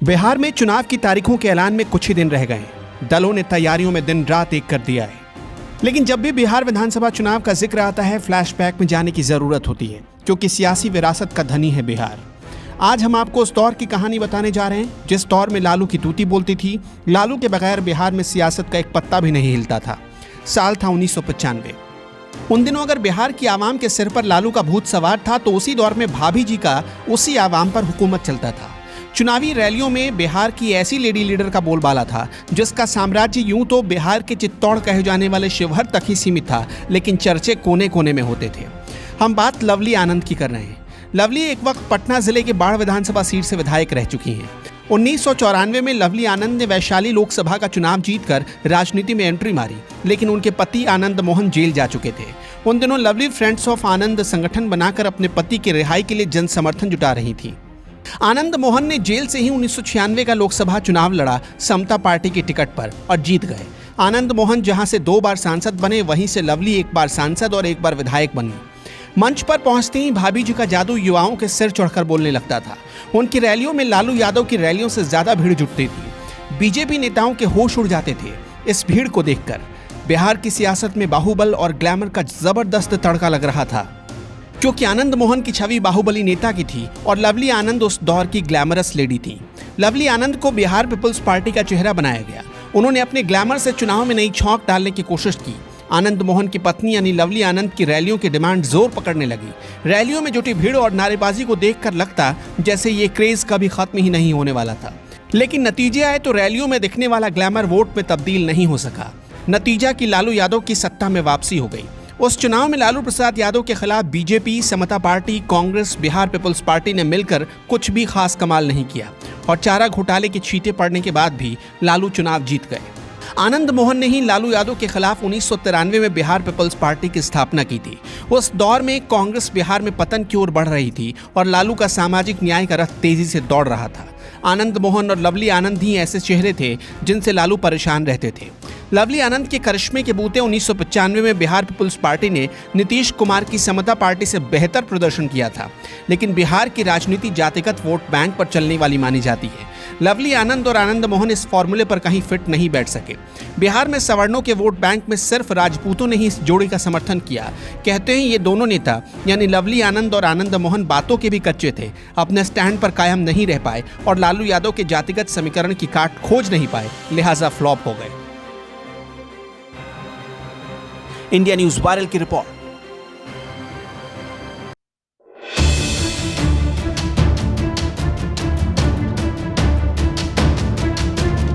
बिहार में चुनाव की तारीखों के ऐलान में कुछ ही दिन रह गए हैं। दलों ने तैयारियों में दिन रात एक कर दिया है। लेकिन जब भी बिहार विधानसभा चुनाव का जिक्र आता है, फ्लैशबैक में जाने की जरूरत होती है, क्योंकि सियासी विरासत का धनी है बिहार। आज हम आपको उस दौर की कहानी बताने जा रहे हैं जिस दौर में लालू की तूती बोलती थी। लालू के बगैर बिहार में सियासत का एक पत्ता भी नहीं हिलता था। साल था 1995। उन दिनों अगर बिहार की आवाम के सिर पर लालू का भूत सवार था, तो उसी दौर में भाभी जी का उसी आवाम पर हुकूमत चलता था। चुनावी रैलियों में बिहार की ऐसी लेडी लीडर का बोलबाला था जिसका साम्राज्य यूं तो बिहार के चित्तौड़ कहे जाने वाले शिवहर तक ही सीमित था, लेकिन चर्चे कोने कोने में होते थे। हम बात लवली आनंद की कर रहे हैं। लवली एक वक्त पटना जिले के बाढ़ विधानसभा सीट से विधायक रह चुकी हैं। 1994 में लवली आनंद ने वैशाली लोकसभा का चुनाव जीतकर राजनीति में एंट्री मारी, लेकिन उनके पति आनंद मोहन जेल जा चुके थे। उन दिनों लवली फ्रेंड्स ऑफ आनंद संगठन बनाकर अपने पति के रिहाई के लिए जन समर्थन जुटा रही थी। आनंद मोहन ने जेल से ही 1996 का लोकसभा चुनाव लड़ा समता पार्टी की टिकट पर और जीत गए। आनंद मोहन जहां से 2 बार सांसद बने, वहीं से लवली 1 बार सांसद और 1 बार विधायक बनी। मंच पर पहुंचते ही भाभी जी का जादू युवाओं के सिर चढ़कर बोलने लगता था। उनकी रैलियों में लालू यादव की रैलियों से ज्यादा भीड़ जुटती थी। बीजेपी नेताओं के होश उड़ जाते थे इस भीड़ को देखकर। बिहार की सियासत में बाहुबल और ग्लैमर का जबरदस्त तड़का लग रहा था, क्योंकि आनंद मोहन की छवि बाहुबली नेता की थी और लवली आनंद उस दौर की ग्लैमरस लेडी थी। लवली आनंद को बिहार पीपल्स पार्टी का चेहरा बनाया गया। उन्होंने अपने ग्लैमर से चुनाव में नई छौंक डालने की कोशिश की। आनंद मोहन की पत्नी यानी लवली आनंद की रैलियों की डिमांड जोर पकड़ने लगी। रैलियों में जुटी भीड़ और नारेबाजी को देखकर लगता जैसे ये क्रेज कभी खत्म ही नहीं होने वाला था। लेकिन नतीजे आए तो रैलियों में दिखने वाला ग्लैमर वोट में तब्दील नहीं हो सका। नतीजा कि लालू यादव की सत्ता में वापसी हो गई। उस चुनाव में लालू प्रसाद यादव के खिलाफ BJP, Samata Party, Congress, Bihar People's Party ने मिलकर कुछ भी खास कमाल नहीं किया और चारा घोटाले के छींटे पड़ने के बाद भी लालू चुनाव जीत गए। आनंद मोहन ने ही लालू यादव के खिलाफ 1993 में बिहार पीपल्स पार्टी की स्थापना की थी। उस दौर में कांग्रेस बिहार में पतन की ओर बढ़ रही थी और लालू का सामाजिक न्याय का रथ तेजी से दौड़ रहा था। आनंद मोहन और लवली आनंद ही ऐसे चेहरे थे जिनसे लालू परेशान रहते थे। लवली आनंद के करिश्मे के बूते 1995 में बिहार पीपल्स पार्टी ने नीतीश कुमार की समता पार्टी से बेहतर प्रदर्शन किया था, लेकिन बिहार की राजनीति जातिगत वोट बैंक पर चलने वाली मानी जाती है। लवली आनंद और आनंद मोहन इस फॉर्मूले पर कहीं फिट नहीं बैठ सके। बिहार में सवर्णों के वोट बैंक में सिर्फ राजपूतों ने ही इस जोड़ी का समर्थन किया। कहते हैं ये दोनों नेता यानी लवली आनंद और आनंद मोहन बातों के भी कच्चे थे, अपने स्टैंड पर कायम नहीं रह पाए और लालू यादव के जातिगत समीकरण की काट खोज नहीं पाए, लिहाजा फ्लॉप हो गए। इंडिया न्यूज वायरल की रिपोर्ट।